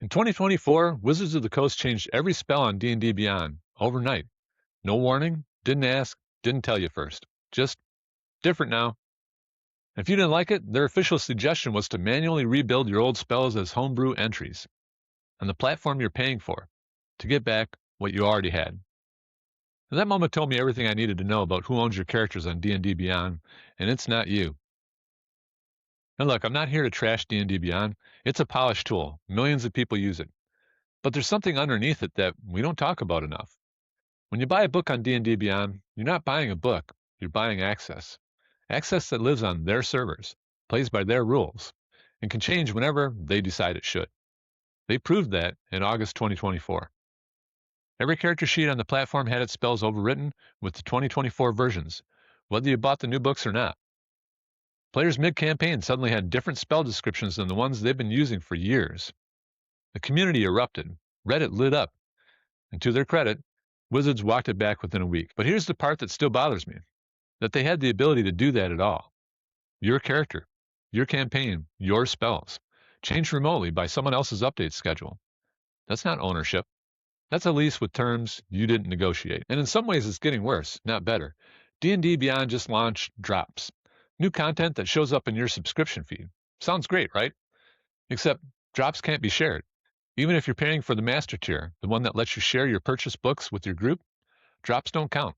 In 2024, Wizards of the Coast changed every spell on D&D Beyond overnight. No warning, didn't ask, didn't tell you first. Just different now. If you didn't like it, their official suggestion was to manually rebuild your old spells as homebrew entries on the platform you're paying for to get back what you already had. And that moment told me everything I needed to know about who owns your characters on D&D Beyond, and it's not you. And look, I'm not here to trash D&D Beyond. It's a polished tool. Millions of people use it. But there's something underneath it that we don't talk about enough. When you buy a book on D&D Beyond, you're not buying a book. You're buying access. Access that lives on their servers, plays by their rules, and can change whenever they decide it should. They proved that in August 2024. Every character sheet on the platform had its spells overwritten with the 2024 versions, whether you bought the new books or not. Players mid-campaign suddenly had different spell descriptions than the ones they've been using for years. The community erupted. Reddit lit up. And to their credit, Wizards walked it back within a week. But here's the part that still bothers me, that they had the ability to do that at all. Your character, your campaign, your spells, changed remotely by someone else's update schedule. That's not ownership. That's a lease with terms you didn't negotiate. And in some ways, it's getting worse, not better. D&D Beyond just launched Drops, new content that shows up in your subscription feed. Sounds great, right? Except Drops can't be shared. Even if you're paying for the master tier, the one that lets you share your purchased books with your group, Drops don't count.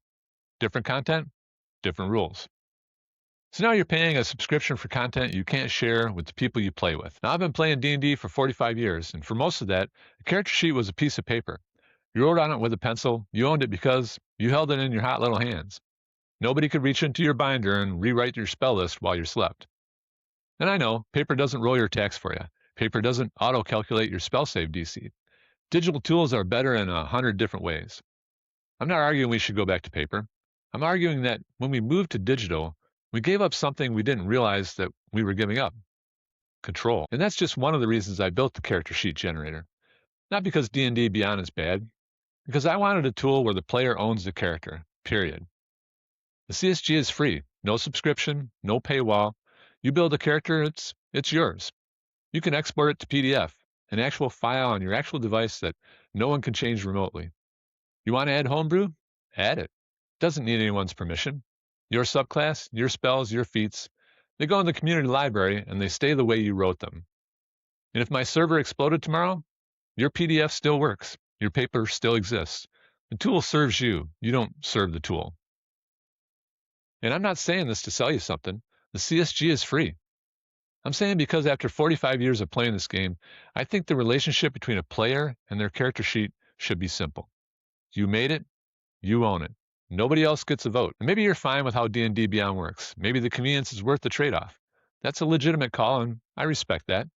Different content, different rules. So now you're paying a subscription for content you can't share with the people you play with. Now, I've been playing D&D for 45 years, and for most of that, a character sheet was a piece of paper. You wrote on it with a pencil. You owned it because you held it in your hot little hands. Nobody could reach into your binder and rewrite your spell list while you slept. And I know, paper doesn't roll your attacks for you. Paper doesn't auto-calculate your spell save DC. Digital tools are better in 100 different ways. I'm not arguing we should go back to paper. I'm arguing that when we moved to digital, we gave up something we didn't realize that we were giving up: control. And that's just one of the reasons I built the character sheet generator. Not because D&D Beyond is bad, because I wanted a tool where the player owns the character, period. The CSG is free, no subscription, no paywall. You build a character, it's yours. You can export it to PDF, an actual file on your actual device that no one can change remotely. You want to add homebrew? Add it. Doesn't need anyone's permission. Your subclass, your spells, your feats, they go in the community library and they stay the way you wrote them. And if my server exploded tomorrow, your PDF still works. Your paper still exists. The tool serves you. You don't serve the tool. And I'm not saying this to sell you something. The CSG is free. I'm saying because after 45 years of playing this game, I think the relationship between a player and their character sheet should be simple. You made it, you own it. Nobody else gets a vote. And maybe you're fine with how D&D Beyond works. Maybe the convenience is worth the trade-off. That's a legitimate call, and I respect that.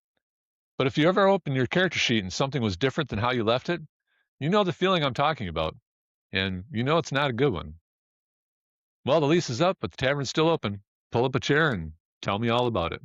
But if you ever open your character sheet and something was different than how you left it, you know the feeling I'm talking about, and you know it's not a good one. Well, the lease is up, but the tavern's still open. Pull up a chair and tell me all about it.